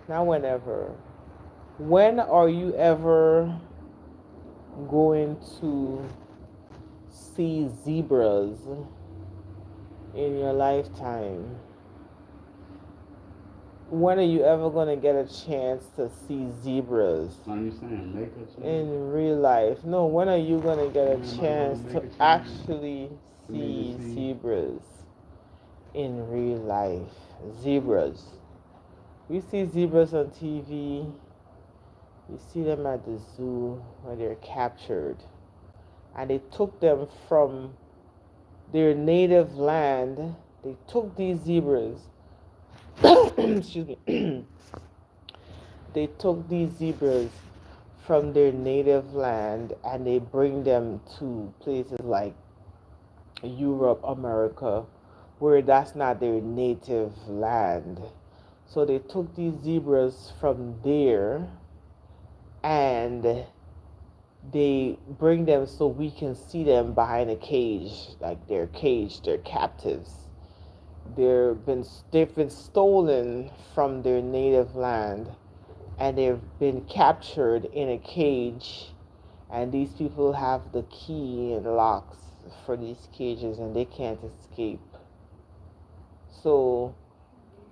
not whenever. When are you ever going to see zebras in your lifetime? When are you ever going to get a chance to see zebras Are you saying make a chance? in real life? No, when are you going to get a When am I gonna chance make to a chance actually for me to see see? zebras in real life? Zebras. We see zebras on TV. You see them at the zoo when they're captured. And they took them from their native land. They took these zebras. Excuse me. They took these zebras from their native land and they bring them to places like Europe, America, where that's not their native land. So they took these zebras from there and they bring them so we can see them behind a cage, like they're caged, they're captives. They've been stolen from their native land and they've been captured in a cage, and these people have the key and locks for these cages and they can't escape. So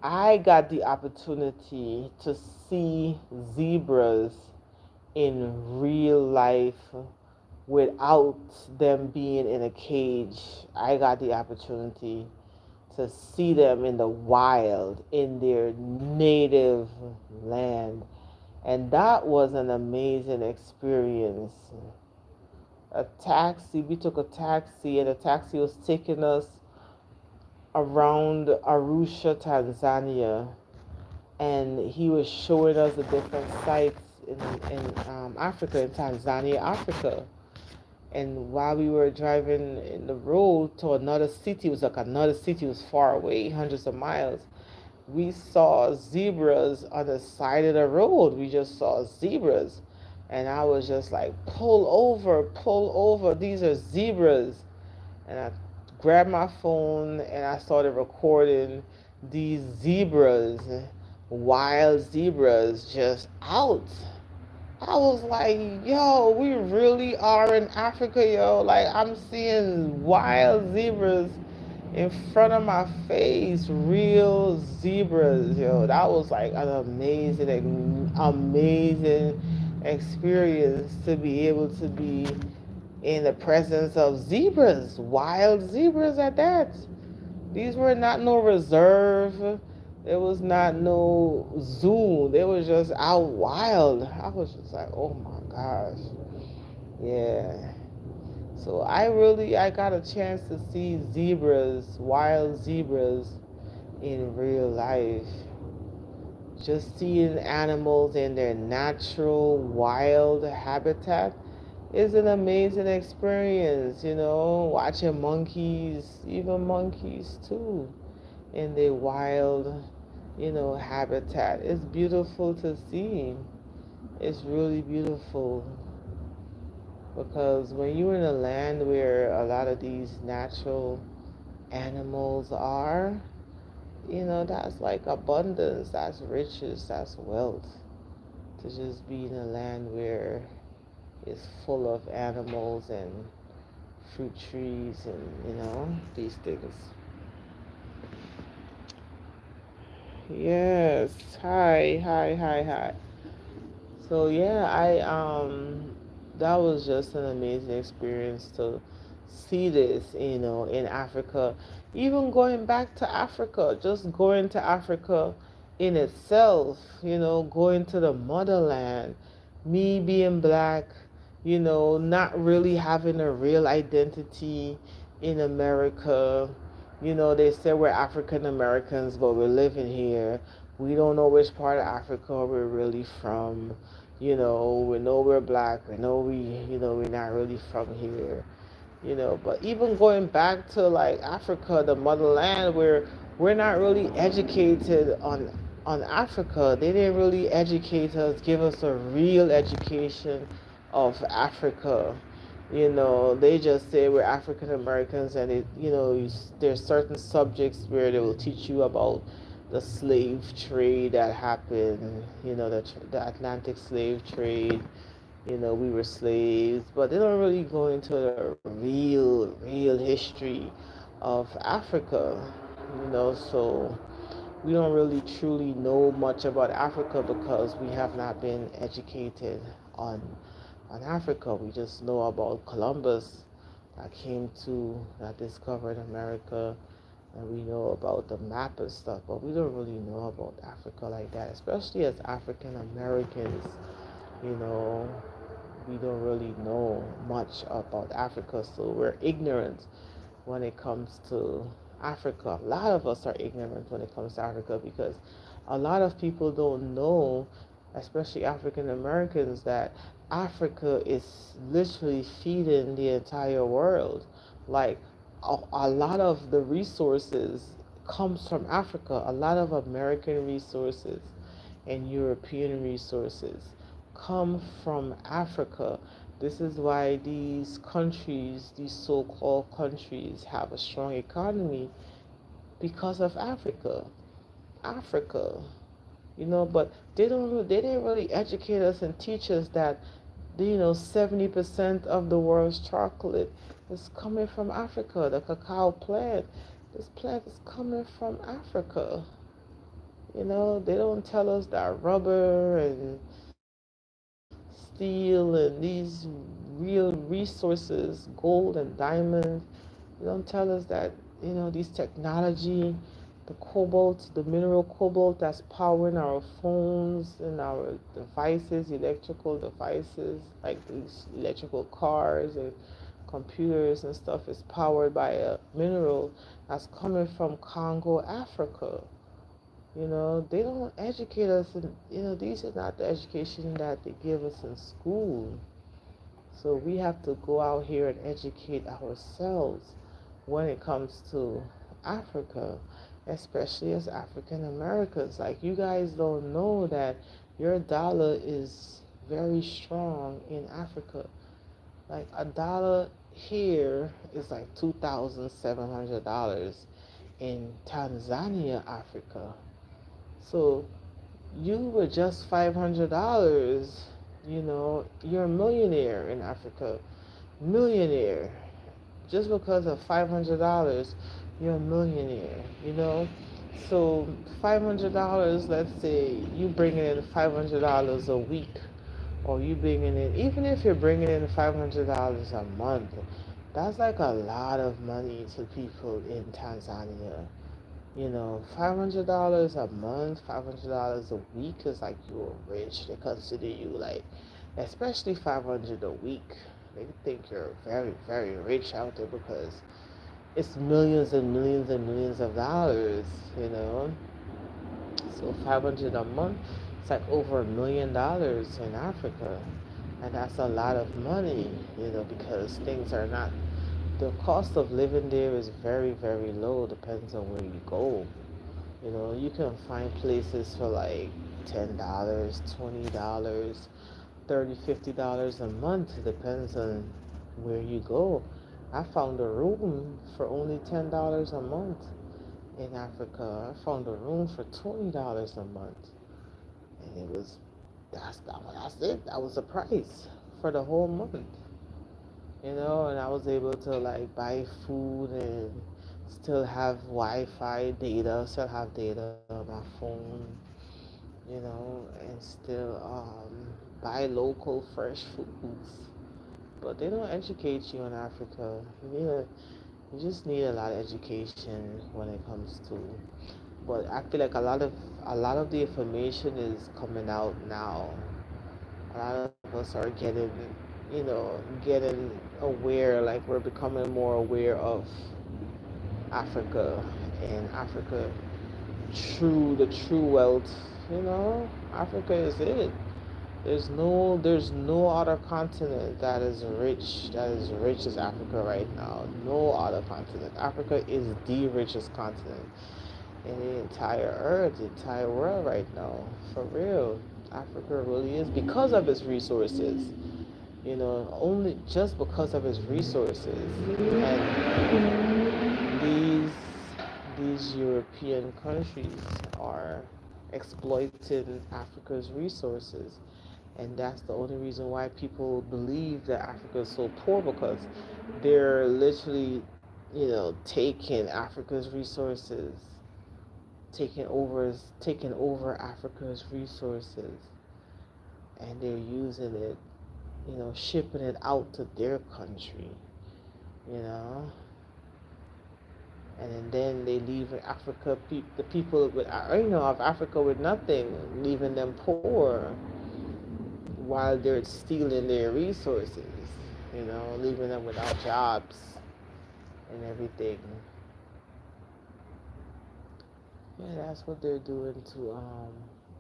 I got the opportunity to see zebras in real life without them being in a cage. I got the opportunity to see them in the wild in their native land. And that was an amazing experience. We took a taxi, and the taxi was taking us around Arusha, Tanzania. And he was showing us the different sites in Africa, in Tanzania, Africa. And while we were driving in the road to another city, it was like another city, it was far away, hundreds of miles. We saw zebras on the side of the road. We just saw zebras. And I was just like, pull over. These are zebras. And I grabbed my phone and I started recording these zebras, wild zebras, just out. I was like, yo, we really are in Africa, yo. Like, I'm seeing wild zebras in front of my face, real zebras, yo. That was like an amazing experience to be able to be in the presence of zebras, wild zebras at that. These were not no reserve. It was not no zoo. They was just out wild. I was just like, oh my gosh. Yeah. So I got a chance to see zebras, wild zebras in real life. Just seeing animals in their natural wild habitat is an amazing experience, watching monkeys, even monkeys too, in their wild, habitat. It's beautiful to see. It's really beautiful because when you're in a land where a lot of these natural animals are, that's like abundance, that's riches, that's wealth. To just be in a land where it's full of animals and fruit trees and, these things. Yes. Hi, hi, hi, hi. So yeah, I that was just an amazing experience to see this, in Africa. Even going back to Africa, just going to Africa in itself, going to the motherland, me being black, not really having a real identity in America. They say we're African Americans, but we're living here. We don't know which part of Africa we're really from. We know we're black. We know we're not really from here. But even going back to like Africa, the motherland, where we're not really educated on Africa. They didn't really educate us, give us a real education of Africa. They just say we're African Americans, and there's certain subjects where they will teach you about the slave trade that happened, the Atlantic slave trade. We were slaves, but they don't really go into the real history of Africa, so we don't really truly know much about Africa because we have not been educated on Africa. We just know about Columbus that discovered America, and we know about the map and stuff, but we don't really know about Africa like that, especially as African Americans. You know, we don't really know much about Africa, so we're ignorant when it comes to Africa. A lot of us are ignorant when it comes to Africa because a lot of people don't know, especially African Americans, that Africa is literally feeding the entire world. Like a lot of the resources comes from Africa. A lot of American resources and European resources come from Africa. This is why these so-called countries, have a strong economy because of Africa. Africa, but they didn't really educate us and teach us that 70% of the world's chocolate is coming from Africa. The cacao plant, this plant is coming from Africa. They don't tell us that rubber and steel and these real resources, gold and diamonds, they don't tell us that, these technology, the cobalt, the mineral cobalt that's powering our phones and our devices, electrical devices, like these electrical cars and computers and stuff, is powered by a mineral that's coming from Congo, Africa. They don't educate us, and these are not the education that they give us in school. So we have to go out here and educate ourselves when it comes to Africa, especially as African Americans. Like, you guys don't know that your dollar is very strong in Africa. Like, a dollar here is like $2,700 in Tanzania, Africa. So you were just $500, you're a millionaire in Africa. Millionaire. Just because of $500, you're a millionaire. So $500, let's say you bringing in $500 a week, or you bringing in, even if you're bringing in $500 a month, that's like a lot of money to people in Tanzania. $500 a month, $500 a week is like you're rich. They consider you like, especially 500 a week. They think you're very, very rich out there because it's millions and millions and millions of dollars. So 500 a month, it's like over $1 million in Africa. And that's a lot of money, because things are not, the cost of living there is very, very low, depends on where you go. You can find places for like $10, $20, $30, $50 a month. It depends on where you go. I found a room for only $10 a month in Africa. I found a room for $20 a month, and that's it. That was the price for the whole month. And I was able to like buy food and still have Wi-Fi data, still have data on my phone, and still buy local fresh foods. But they don't educate you in Africa. You just need a lot of education when it comes to. But I feel like a lot of the information is coming out now. A lot of us are getting aware, like we're becoming more aware of Africa and Africa the true wealth. Africa is it. There's no other continent that is rich as Africa right now. No other continent. Africa is the richest continent in the entire earth, the entire world right now. For real. Africa really is, because of its resources. Only just because of its resources. And these these European countries are exploiting Africa's resources. And that's the only reason why people believe that Africa is so poor, because they're literally, taking Africa's resources, taking over Africa's resources, and they're using it, shipping it out to their country, you know, and then they leave Africa, the people with, of Africa with nothing, leaving them poor while they're stealing their resources, leaving them without jobs and everything. Yeah, that's what they're doing to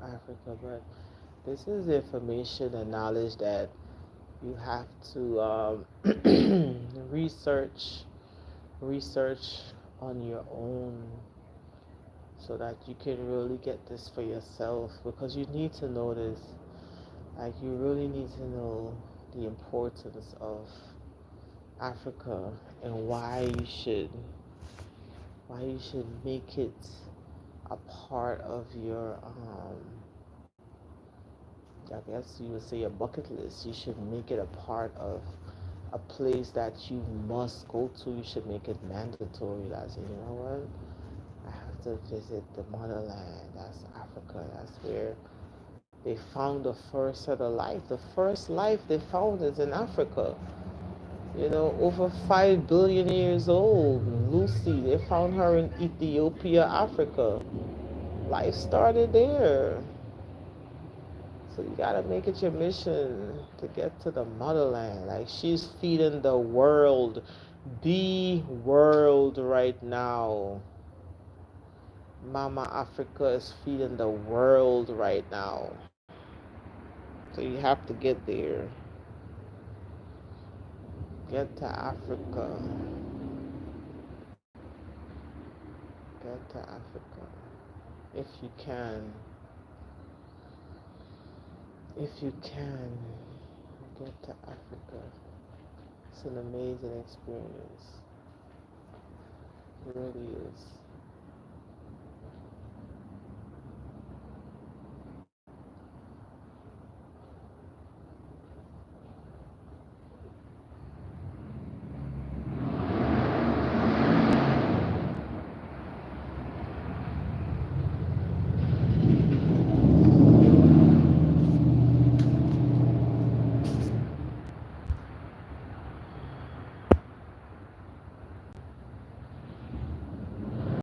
Africa. But this is information and knowledge that you have to research on your own, so that you can really get this for yourself, because you need to know this. Like, you really need to know the importance of Africa, and why you should make it a part of your I guess you would say a bucket list. You should make it a part of a place that you must go to. You should make it mandatory. That's, you know what? I have to visit the motherland. That's Africa. That's where they found the first set of life. The first life they found is in Africa. Over 5 billion years old. Lucy, they found her in Ethiopia, Africa. Life started there. So you gotta make it your mission to get to the motherland. Like, she's feeding the world right now. Mama Africa is feeding the world right now. So you have to get there. Get to Africa. Get to Africa. If you can. If you can, get to Africa. It's an amazing experience. It really is.